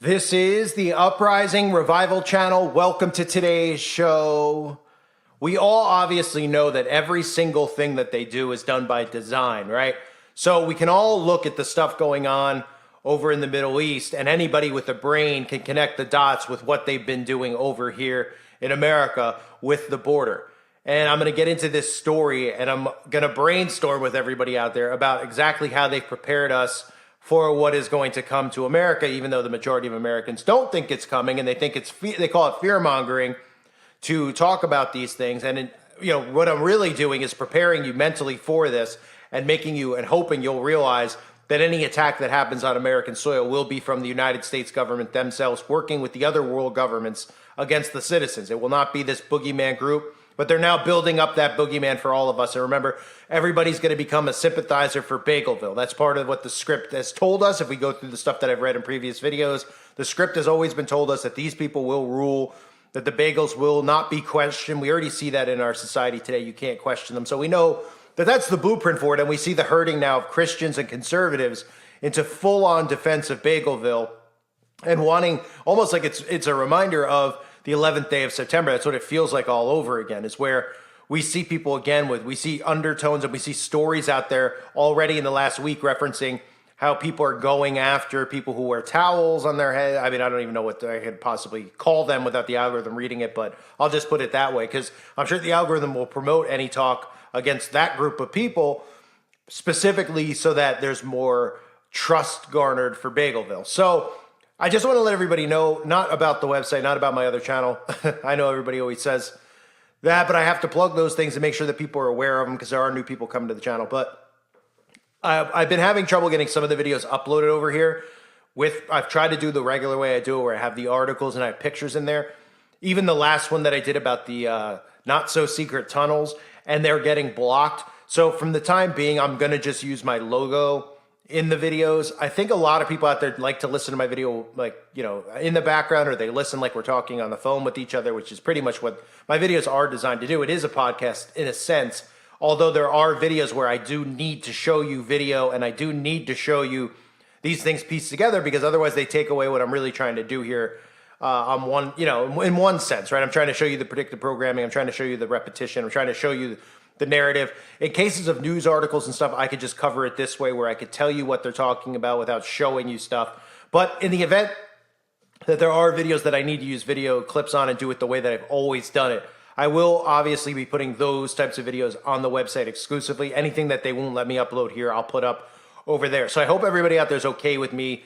This is the Uprising Revival channel. Welcome to today's show. We all obviously know that every single thing that they do is done by design, right? So we can all look at the stuff going on over in the Middle East, and anybody with a brain can connect the dots with what they've been doing over here in America with the border. And I'm going to get into this story, and I'm going to brainstorm with everybody out there about exactly how they've prepared us for what is going to come to America, even though the majority of Americans don't think it's coming, and they think they call it fear mongering to talk about these things. And what I'm really doing is preparing you mentally for this and making you and hoping you'll realize that any attack that happens on American soil will be from the United States government themselves working with the other world governments against the citizens. It will not be this boogeyman group, but they're now building up that boogeyman for all of us. And remember, everybody's going to become a sympathizer for Bagelville. That's part of what the script has told us. If we go through the stuff that I've read in previous videos, the script has always been told us that these people will rule, that the Bagels will not be questioned. We already see that in our society today. You can't question them. So we know that that's the blueprint for it. And we see the herding now of Christians and conservatives into full-on defense of Bagelville and wanting, almost like it's a reminder of the 11th day of September. That's what it feels like all over again, is where we see people again we see undertones and we see stories out there already in the last week referencing how people are going after people who wear towels on their head. I mean, I don't even know what I could possibly call them without the algorithm reading it, but I'll just put it that way because I'm sure the algorithm will promote any talk against that group of people specifically so that there's more trust garnered for Bagelville. So I just want to let everybody know, not about the website, not about my other channel. I know everybody always says that, but I have to plug those things and make sure that people are aware of them because there are new people coming to the channel. But I've been having trouble getting some of the videos uploaded over here. I've tried to do the regular way I do it, where I have the articles and I have pictures in there. Even the last one that I did about the not so secret tunnels, and they're getting blocked. So from the time being, I'm going to just use my logo in the videos. I think a lot of people out there like to listen to my video, in the background, or they listen like we're talking on the phone with each other, which is pretty much what my videos are designed to do. It is a podcast in a sense, although there are videos where I do need to show you video and I do need to show you these things pieced together because otherwise they take away what I'm really trying to do here in one sense, right? I'm trying to show you the predictive programming. I'm trying to show you the repetition. I'm trying to show you the narrative. In cases of news articles and stuff, I could just cover it this way where I could tell you what they're talking about without showing you stuff. But in the event that there are videos that I need to use video clips on and do it the way that I've always done it, I will obviously be putting those types of videos on the website exclusively. Anything that they won't let me upload here, I'll put up over there. So I hope everybody out there is okay with me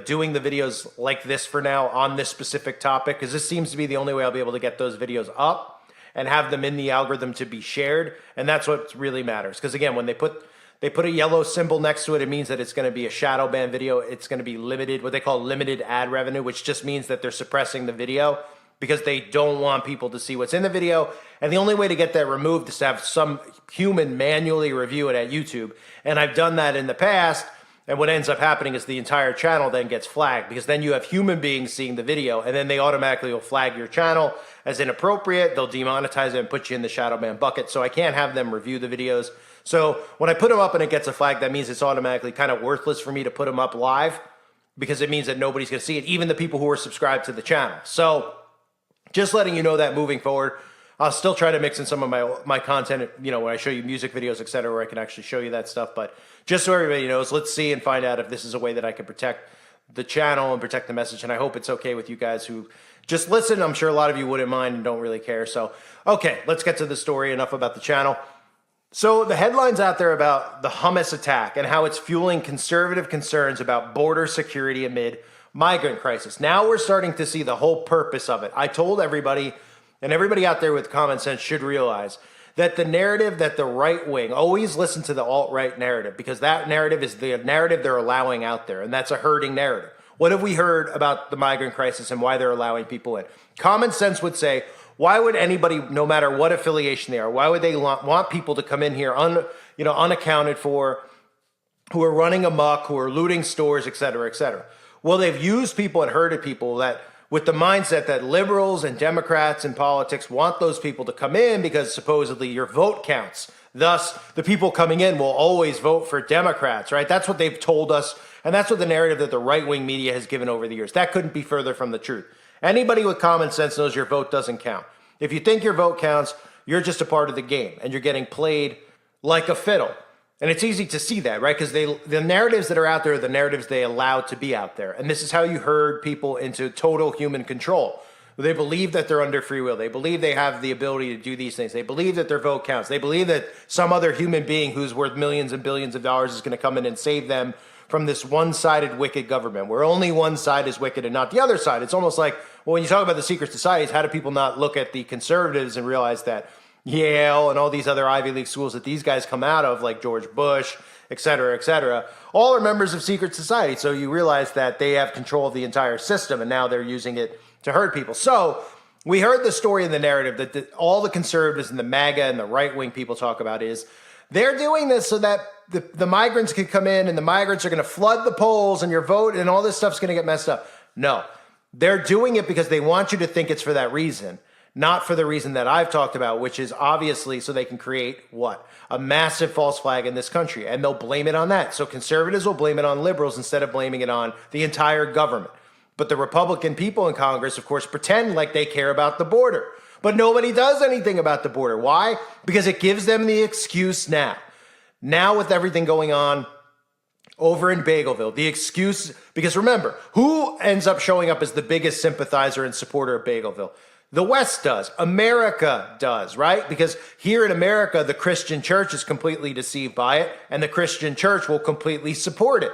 doing the videos like this for now on this specific topic, because this seems to be the only way I'll be able to get those videos up and have them in the algorithm to be shared. And that's what really matters. Because again, when they put a yellow symbol next to it, it means that it's going to be a shadow ban video. It's going to be limited, what they call limited ad revenue, which just means that they're suppressing the video because they don't want people to see what's in the video. And the only way to get that removed is to have some human manually review it at YouTube. And I've done that in the past. And what ends up happening is the entire channel then gets flagged because then you have human beings seeing the video and then they automatically will flag your channel as inappropriate. They'll demonetize it and put you in the shadow ban bucket. So I can't have them review the videos. So when I put them up and it gets a flag, that means it's automatically kind of worthless for me to put them up live because it means that nobody's going to see it, even the people who are subscribed to the channel. So just letting you know that moving forward, I'll still try to mix in some of my content, when I show you music videos, et cetera, where I can actually show you that stuff. But just so everybody knows, let's see and find out if this is a way that I can protect the channel and protect the message. And I hope it's okay with you guys who just listen. I'm sure a lot of you wouldn't mind and don't really care. So, okay, let's get to the story. Enough about the channel. So the headlines out there about the Hummus attack and how it's fueling conservative concerns about border security amid migrant crisis. Now we're starting to see the whole purpose of it. I told everybody, and everybody out there with common sense should realize that the narrative that the right wing, always listen to the alt-right narrative, because that narrative is the narrative they're allowing out there, and that's a herding narrative. What have we heard about the migrant crisis and why they're allowing people in? Common sense would say, why would anybody, no matter what affiliation they are, why would they want people to come in here unaccounted for, who are running amok, who are looting stores, et cetera, et cetera? Well, they've used people and herded people that with the mindset that liberals and Democrats in politics want those people to come in because supposedly your vote counts. Thus, the people coming in will always vote for Democrats, right? That's what they've told us And that's what the narrative that the right-wing media has given over the years. That couldn't be further from the truth. Anybody with common sense knows your vote doesn't count. If you think your vote counts, you're just a part of the game, and you're getting played like a fiddle. And it's easy to see that, right? Because the narratives that are out there are the narratives they allow to be out there. And this is how you herd people into total human control. They believe that they're under free will. They believe they have the ability to do these things. They believe that their vote counts. They believe that some other human being who's worth millions and billions of dollars is going to come in and save them from this one-sided wicked government, where only one side is wicked and not the other side. It's almost like, well, when you talk about the secret societies, how do people not look at the conservatives and realize that Yale and all these other Ivy League schools that these guys come out of, like George Bush, et cetera, all are members of secret society. So you realize that they have control of the entire system, and now they're using it to hurt people. So we heard the story in the narrative that all the conservatives and the MAGA and the right-wing people talk about is they're doing this so that the migrants can come in, and the migrants are going to flood the polls, and your vote and all this stuff's going to get messed up. No, they're doing it because they want you to think it's for that reason. Not for the reason that I've talked about, which is obviously so they can create what? A massive false flag in this country. And they'll blame it on that. So conservatives will blame it on liberals instead of blaming it on the entire government. But the Republican people in Congress, of course, pretend like they care about the border. But nobody does anything about the border. Why? Because it gives them the excuse now. Now with everything going on over in Bagelville, the excuse, because remember, who ends up showing up as the biggest sympathizer and supporter of Bagelville? The West does. America does, right? Because here in America, the Christian church is completely deceived by it, and the Christian church will completely support it.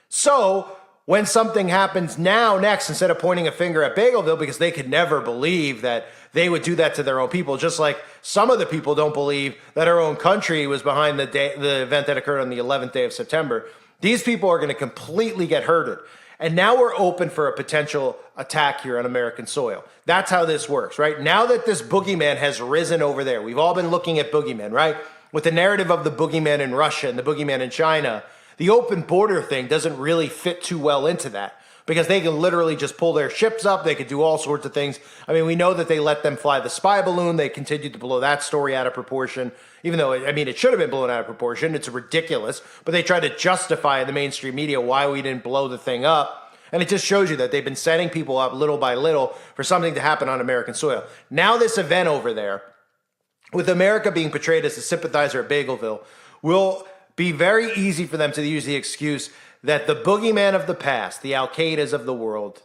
So when something happens next, instead of pointing a finger at Bagelville, because they could never believe that they would do that to their own people, just like some of the people don't believe that our own country was behind the event that occurred on the 11th day of September. These people are going to completely get hurted. And now we're open for a potential attack here on American soil. That's how this works, right? Now that this boogeyman has risen over there, we've all been looking at boogeyman, right? With the narrative of the boogeyman in Russia and the boogeyman in China, the open border thing doesn't really fit too well into that, because they can literally just pull their ships up. They could do all sorts of things. I mean, we know that they let them fly the spy balloon. They continued to blow that story out of proportion, even though, I mean, it should have been blown out of proportion. It's ridiculous. But they tried to justify in the mainstream media why we didn't blow the thing up. And it just shows you that they've been setting people up little by little for something to happen on American soil. Now this event over there, with America being portrayed as a sympathizer at Bagelville, will be very easy for them to use the excuse that the boogeyman of the past, the Al-Qaedas of the world,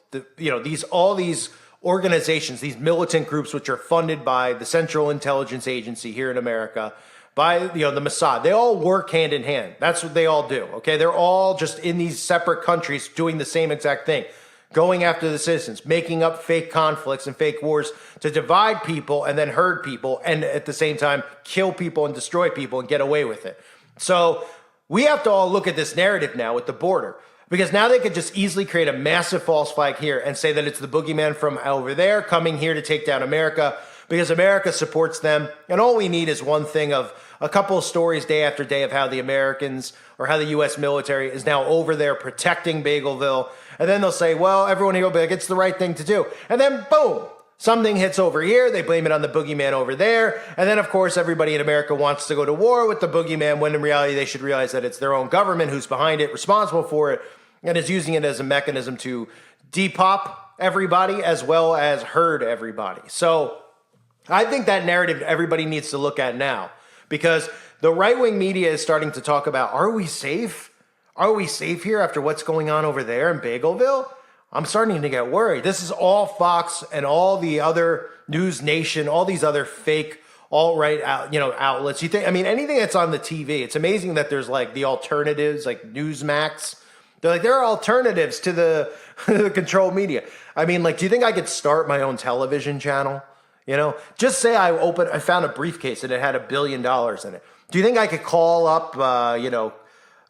all these organizations, these militant groups which are funded by the Central Intelligence Agency here in America, by the Mossad, they all work hand in hand. That's what they all do, okay? They're all just in these separate countries doing the same exact thing, going after the citizens, making up fake conflicts and fake wars to divide people and then herd people, and at the same time kill people and destroy people and get away with it. So we have to all look at this narrative now with the border, because now they could just easily create a massive false flag here and say that it's the boogeyman from over there coming here to take down America, because America supports them. And all we need is one thing of a couple of stories day after day of how the Americans or how the U.S. military is now over there protecting Bagelville. And then they'll say, well, everyone here will be like, it's the right thing to do. And then boom, something hits over here. They blame it on the boogeyman over there. And then, of course, everybody in America wants to go to war with the boogeyman, when in reality they should realize that it's their own government who's behind it, responsible for it, and is using it as a mechanism to depop everybody as well as herd everybody. So I think that narrative everybody needs to look at now, because the right-wing media is starting to talk about, are we safe? Are we safe here after what's going on over there in Bagelville? I'm starting to get worried. This is all Fox and all the other News Nation, all these other fake alt-right outlets. You think, I mean, anything that's on the TV, it's amazing that there's like the alternatives, like Newsmax. They're like, there are alternatives to the controlled media. I mean, like, do you think I could start my own television channel? Just say I found a briefcase and it had $1 billion in it. Do you think I could call up,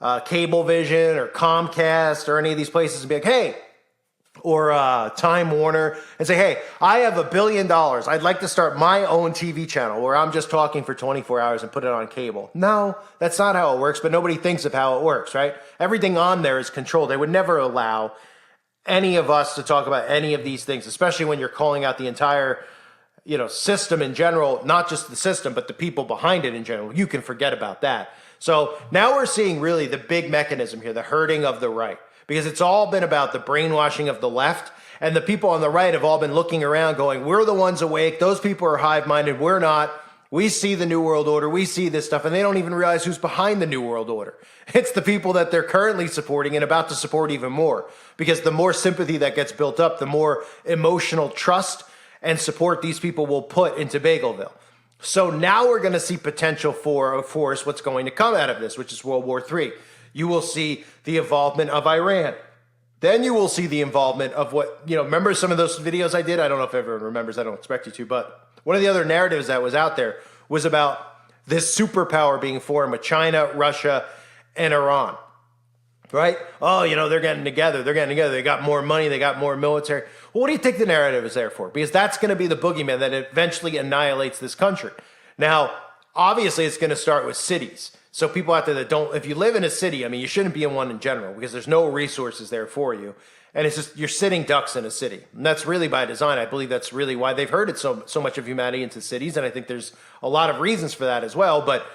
Cablevision or Comcast or any of these places and be like, hey, or Time Warner, and say, hey, I have $1 billion. I'd like to start my own TV channel where I'm just talking for 24 hours and put it on cable. No, that's not how it works, but nobody thinks of how it works, right? Everything on there is controlled. They would never allow any of us to talk about any of these things, especially when you're calling out the entire system in general, not just the system, but the people behind it in general. You can forget about that. So now we're seeing really the big mechanism here, the herding of the right. because it's all been about the brainwashing of the left. And the people on the right have all been looking around going, we're the ones awake. Those people are hive-minded. We're not. We see the New World Order. We see this stuff. And they don't even realize who's behind the New World Order. It's the people that they're currently supporting and about to support even more. Because the more sympathy that gets built up, the more emotional trust and support these people will put into Bagelville. So now we're going to see potential for, of course, what's going to come out of this, which is World War III. You will see the involvement of Iran. Then you will see the involvement of what, remember some of those videos I did? I don't know if everyone remembers. I don't expect you to. But one of the other narratives that was out there was about this superpower being formed with China, Russia, and Iran. Right? Oh, they're getting together. They got more money. They got more military. Well, what do you think the narrative is there for? Because that's going to be the boogeyman that eventually annihilates this country. Now, obviously, it's going to start with cities. So people out there that if you live in a city, you shouldn't be in one in general because there's no resources there for you. And it's just, you're sitting ducks in a city. And that's really by design. I believe that's really why they've herded so much of humanity into cities. And I think there's a lot of reasons for that as well. But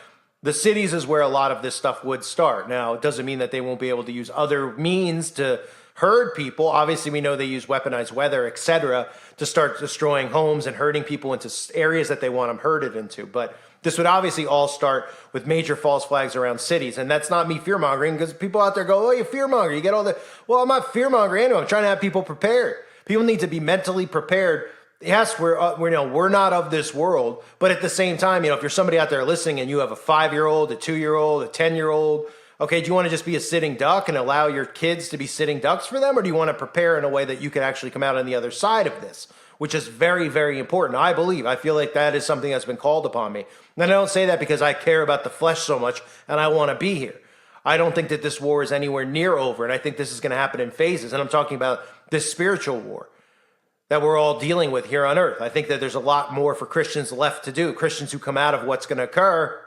the cities is where a lot of this stuff would start. Now, it doesn't mean that they won't be able to use other means to herd people. Obviously, we know they use weaponized weather, etc., to start destroying homes and herding people into areas that they want them herded into. But this would obviously all start with major false flags around cities. And that's not me fear-mongering, because people out there go, oh, you fear-monger. You get all the... Well, I'm not fear-mongering anyway. I'm trying to have people prepared. People need to be mentally prepared. Yes, we're not of this world, but at the same time, if you're somebody out there listening and you have a 5-year-old, a 2-year-old, a 10-year-old, okay, do you want to just be a sitting duck and allow your kids to be sitting ducks for them, or do you want to prepare in a way that you can actually come out on the other side of this, which is very, very important. I feel like that is something that's been called upon me. And I don't say that because I care about the flesh so much and I want to be here. I don't think that this war is anywhere near over, and I think this is going to happen in phases, and I'm talking about this spiritual war that we're all dealing with here on earth. I think that there's a lot more for Christians left to do, Christians who come out of what's going to occur.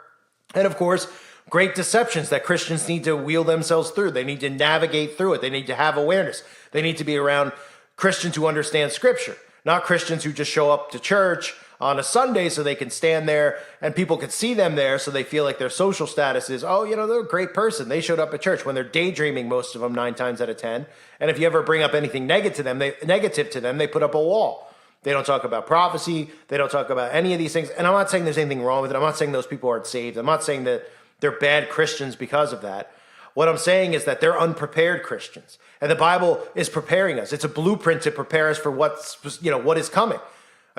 And of course, great deceptions that Christians need to wheel themselves through. They need to navigate through it. They need to have awareness. They need to be around Christians who understand Scripture, not Christians who just show up to church on a Sunday so they can stand there and people can see them there so they feel like their social status is, oh, they're a great person. They showed up at church, when they're daydreaming, most of them 9 times out of 10. And if you ever bring up anything negative to them, they put up a wall. They don't talk about prophecy. They don't talk about any of these things. And I'm not saying there's anything wrong with it. I'm not saying those people aren't saved. I'm not saying that they're bad Christians because of that. What I'm saying is that they're unprepared Christians. And the Bible is preparing us. It's a blueprint to prepare us for what is coming.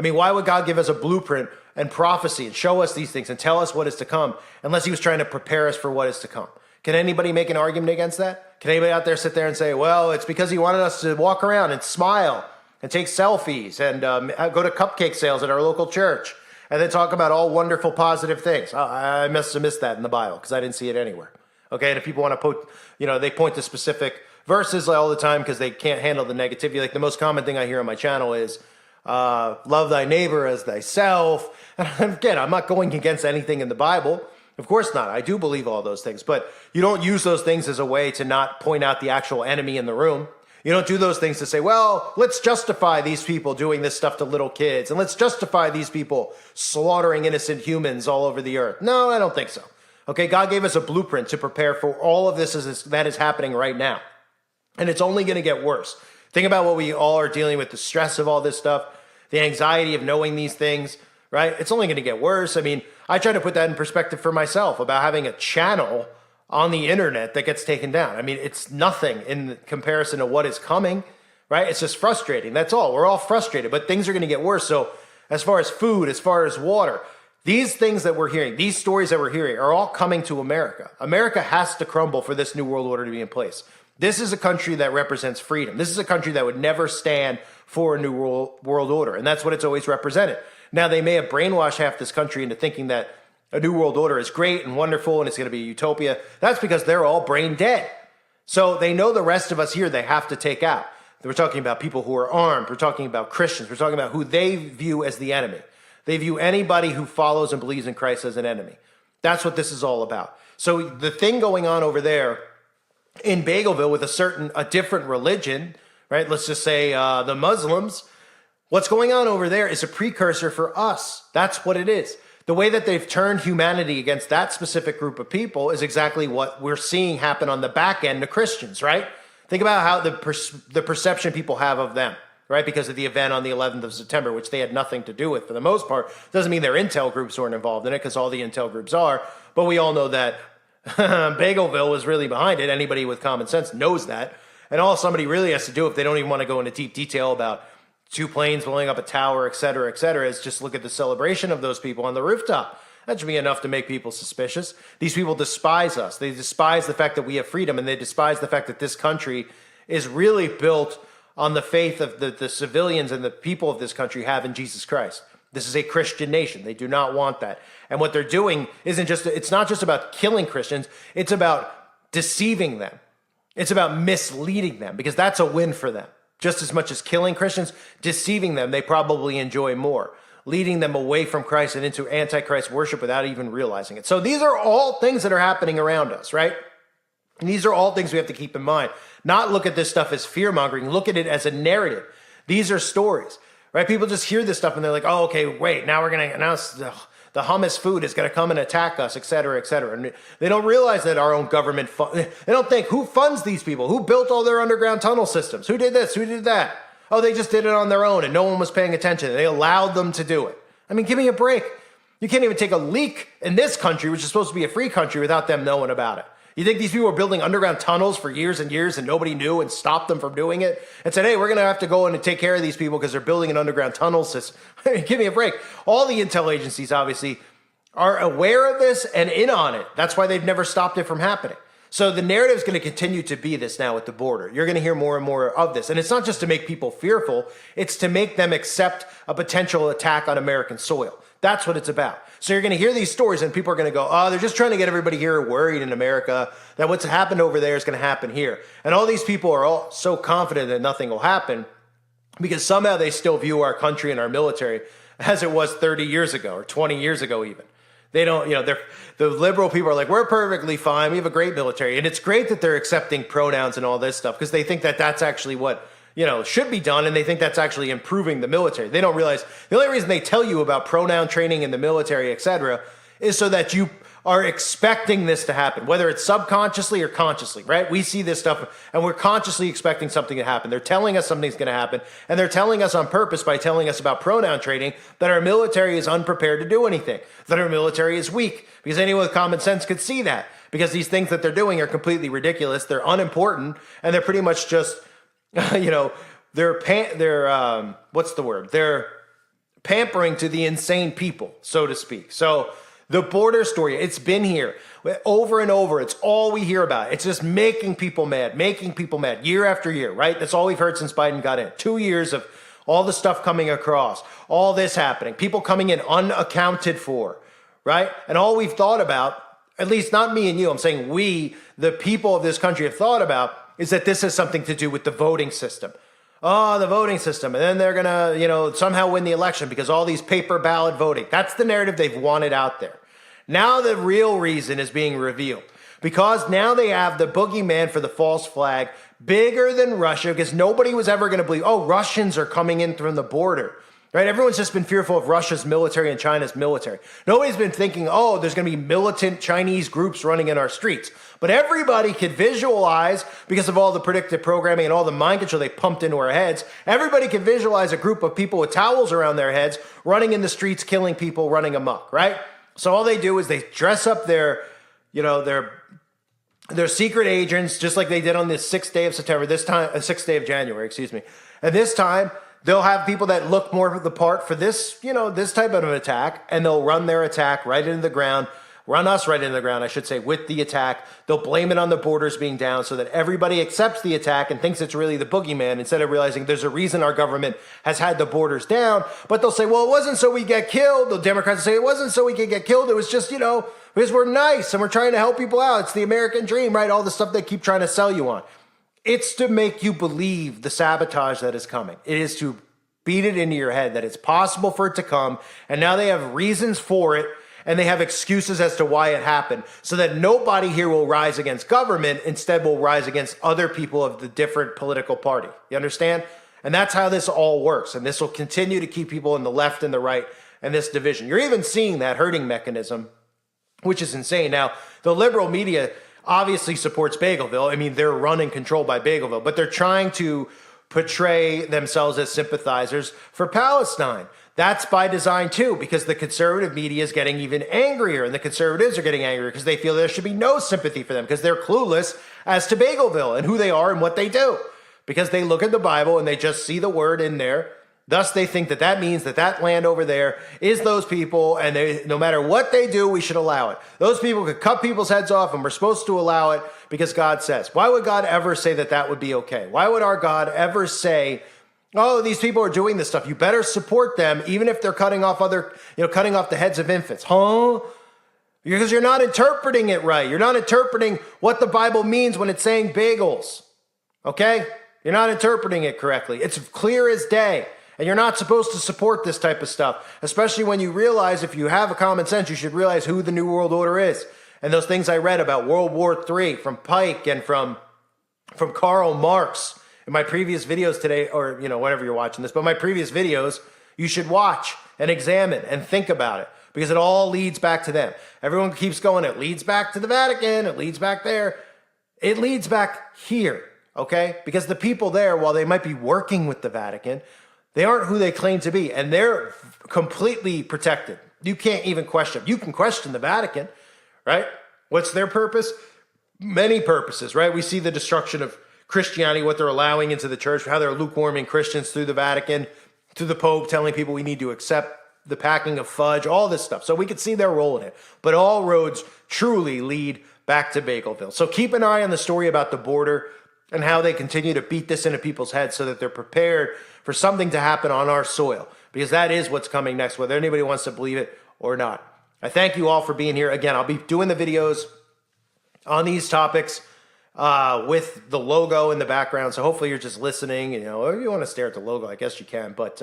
Why would God give us a blueprint and prophecy and show us these things and tell us what is to come unless he was trying to prepare us for what is to come? Can anybody make an argument against that? Can anybody out there sit there and say, well, it's because he wanted us to walk around and smile and take selfies and go to cupcake sales at our local church and then talk about all wonderful, positive things? I must have missed that in the Bible because I didn't see it anywhere. Okay, and if people want to put, they point to specific verses all the time because they can't handle the negativity. Like the most common thing I hear on my channel is, love thy neighbor as thyself. And again, I'm not going against anything in the Bible. Of course not. I do believe all those things. But you don't use those things as a way to not point out the actual enemy in the room. You don't do those things to say, well, let's justify these people doing this stuff to little kids, and let's justify these people slaughtering innocent humans all over the earth. No, I don't think so. Okay, God gave us a blueprint to prepare for all of this that is happening right now. And it's only going to get worse. Think about what we all are dealing with, the stress of all this stuff, the anxiety of knowing these things, right? It's only going to get worse. I try to put that in perspective for myself about having a channel on the internet that gets taken down. It's nothing in comparison to what is coming, right? It's just frustrating. That's all. We're all frustrated, but things are going to get worse. So as far as food, as far as water, these things that we're hearing, these stories that we're hearing are all coming to America. America has to crumble for this new world order to be in place. This is a country that represents freedom. This is a country that would never stand for a new world order, and that's what it's always represented. Now, they may have brainwashed half this country into thinking that a new world order is great and wonderful and it's going to be a utopia. That's because they're all brain dead. So they know the rest of us here they have to take out. We're talking about people who are armed. We're talking about Christians. We're talking about who they view as the enemy. They view anybody who follows and believes in Christ as an enemy. That's what this is all about. So the thing going on over there in Bagelville with a different religion, right? Let's just say the Muslims. What's going on over there is a precursor for us. That's what it is. The way that they've turned humanity against that specific group of people is exactly what we're seeing happen on the back end to Christians, right? Think about how the perception people have of them, right? Because of the event on the 11th of September, which they had nothing to do with for the most part. Doesn't mean their intel groups weren't involved in it, because all the intel groups are. But we all know that Bagelville was really behind it. Anybody with common sense knows that. And all somebody really has to do, if they don't even want to go into deep detail about 2 planes blowing up a tower, et cetera, is just look at the celebration of those people on the rooftop. That should be enough to make people suspicious. These people despise us. They despise the fact that we have freedom, and they despise the fact that this country is really built on the faith of the civilians and the people of this country have in Jesus Christ. This is a Christian nation. They do not want that. And what they're doing it's not just about killing Christians, it's about deceiving them. It's about misleading them, because that's a win for them. Just as much as killing Christians, deceiving them, they probably enjoy more. Leading them away from Christ and into Antichrist worship without even realizing it. So these are all things that are happening around us, right? And these are all things we have to keep in mind. Not look at this stuff as fear-mongering. Look at it as a narrative. These are stories, right? People just hear this stuff and they're like, oh, okay, wait, now we're going to announce the hummus food is going to come and attack us, et cetera, et cetera. And they don't realize that our own government, they don't think, who funds these people? Who built all their underground tunnel systems? Who did this? Who did that? Oh, they just did it on their own and no one was paying attention. They allowed them to do it. I mean, give me a break. You can't even take a leak in this country, which is supposed to be a free country, without them knowing about it. You think these people were building underground tunnels for years and years and nobody knew and stopped them from doing it and said, hey, we're going to have to go in and take care of these people because they're building an underground tunnel system? I mean, give me a break. All the intel agencies obviously are aware of this and in on it. That's why they've never stopped it from happening. So the narrative is going to continue to be this now at the border. You're going to hear more and more of this. And it's not just to make people fearful. It's to make them accept a potential attack on American soil. That's what it's about. So you're going to hear these stories and people are going to go, oh, they're just trying to get everybody here worried in America that what's happened over there is going to happen here. And all these people are all so confident that nothing will happen because somehow they still view our country and our military as it was 30 years ago or 20 years ago even. They don't, the liberal people are like, we're perfectly fine. We have a great military. And it's great that they're accepting pronouns and all this stuff because they think that that's actually what, should be done. And they think that's actually improving the military. They don't realize the only reason they tell you about pronoun training in the military, et cetera, is so that you are expecting this to happen, whether it's subconsciously or consciously, right? We see this stuff and we're consciously expecting something to happen. They're telling us something's going to happen. And they're telling us on purpose by telling us about pronoun training that our military is unprepared to do anything, that our military is weak, because anyone with common sense could see that, because these things that they're doing are completely ridiculous. They're unimportant. And they're pretty much just, they're pampering to the insane people, so to speak. So the border story, it's been here over and over. It's all we hear about. It's just making people mad year after year, right? That's all we've heard since Biden got in. 2 years of all the stuff coming across, all this happening, people coming in unaccounted for, right? And all we've thought about, at least not me and you, I'm saying we, the people of this country have thought about, is that this has something to do with the voting system. Oh, the voting system. And then they're going to, somehow win the election because all these paper ballot voting. That's the narrative they've wanted out there. Now the real reason is being revealed because now they have the boogeyman for the false flag bigger than Russia, because nobody was ever going to believe, oh, Russians are coming in from the border, right? Everyone's just been fearful of Russia's military and China's military. Nobody's been thinking, oh, there's going to be militant Chinese groups running in our streets. But everybody could visualize, because of all the predictive programming and all the mind control they pumped into our heads, everybody could visualize a group of people with towels around their heads running in the streets, killing people, running amok, right? So all they do is they dress up their secret agents, just like they did on the 6th day of September, this time, 6th day of January, excuse me. And this time, they'll have people that look more the part for this, this type of an attack, and they'll run their attack right into the ground, run us right into the ground, I should say, with the attack. They'll blame it on the borders being down so that everybody accepts the attack and thinks it's really the boogeyman, instead of realizing there's a reason our government has had the borders down. But they'll say, well, it wasn't so we get killed. The Democrats say it wasn't so we could get killed. It was just, because we're nice and we're trying to help people out. It's the American dream, right? All the stuff they keep trying to sell you on. It's to make you believe the sabotage that is coming. It is to beat it into your head that it's possible for it to come. And now they have reasons for it. And they have excuses as to why it happened, so that nobody here will rise against government, instead will rise against other people of the different political party. You understand? And that's how this all works. And this will continue to keep people in the left and the right and this division. You're even seeing that herding mechanism, which is insane. Now, the liberal media, obviously supports Bagelville. I mean, they're run and controlled by Bagelville, but they're trying to portray themselves as sympathizers for Palestine. That's by design too, because the conservative media is getting even angrier, and the conservatives are getting angrier because they feel there should be no sympathy for them because they're clueless as to Bagelville and who they are and what they do. Because they look at the Bible and they just see the word in there. Thus, they think that that means that that land over there is those people, and no matter what they do, we should allow it. Those people could cut people's heads off, and we're supposed to allow it because God says. Why would God ever say that that would be okay? Why would our God ever say, oh, these people are doing this stuff, you better support them, even if they're cutting off cutting off the heads of infants? Huh? Because you're not interpreting it right. You're not interpreting what the Bible means when it's saying bagels. Okay? You're not interpreting it correctly. It's clear as day. And you're not supposed to support this type of stuff, especially when you realize, if you have a common sense, you should realize who the New World Order is. And those things I read about World War III from Pike and from Karl Marx in my previous videos today, or, whenever you're watching this, but my previous videos, you should watch and examine and think about it, because it all leads back to them. Everyone keeps going, it leads back to the Vatican, it leads back there. It leads back here, okay? Because the people there, while they might be working with the Vatican, they aren't who they claim to be, and they're completely protected. You can't even question. You can question the Vatican, right? What's their purpose? Many purposes, right? We see the destruction of Christianity, what they're allowing into the church, how they're lukewarming Christians through the Vatican, through the Pope telling people we need to accept the packing of fudge, all this stuff. So we could see their role in it. But all roads truly lead back to Bagelville. So keep an eye on the story about the border and how they continue to beat this into people's heads so that they're prepared for something to happen on our soil, because that is what's coming next, whether anybody wants to believe it or not. I thank you all for being here. Again, I'll be doing the videos on these topics with the logo in the background, so hopefully you're just listening. Or if you want to stare at the logo, I guess you can, but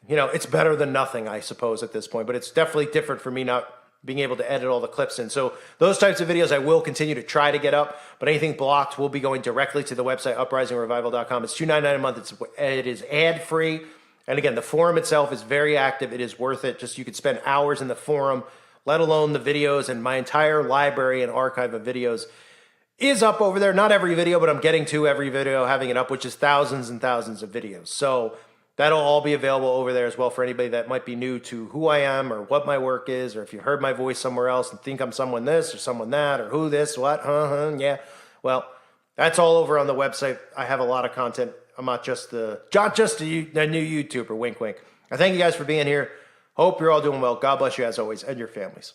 it's better than nothing, I suppose, at this point. But it's definitely different for me not being able to edit all the clips in. So those types of videos I will continue to try to get up, but anything blocked will be going directly to the website, uprisingrevival.com. It's $2.99 a month. It is ad-free. And again, the forum itself is very active. It is worth it. Just you could spend hours in the forum, let alone the videos, and my entire library and archive of videos is up over there. Not every video, but I'm getting to every video, having it up, which is thousands and thousands of videos. So that'll all be available over there as well for anybody that might be new to who I am or what my work is, or if you heard my voice somewhere else and think I'm someone this or someone that, or who this, what, yeah. Well, that's all over on the website. I have a lot of content. I'm not just a new YouTuber, wink, wink. I thank you guys for being here. Hope you're all doing well. God bless you as always, and your families.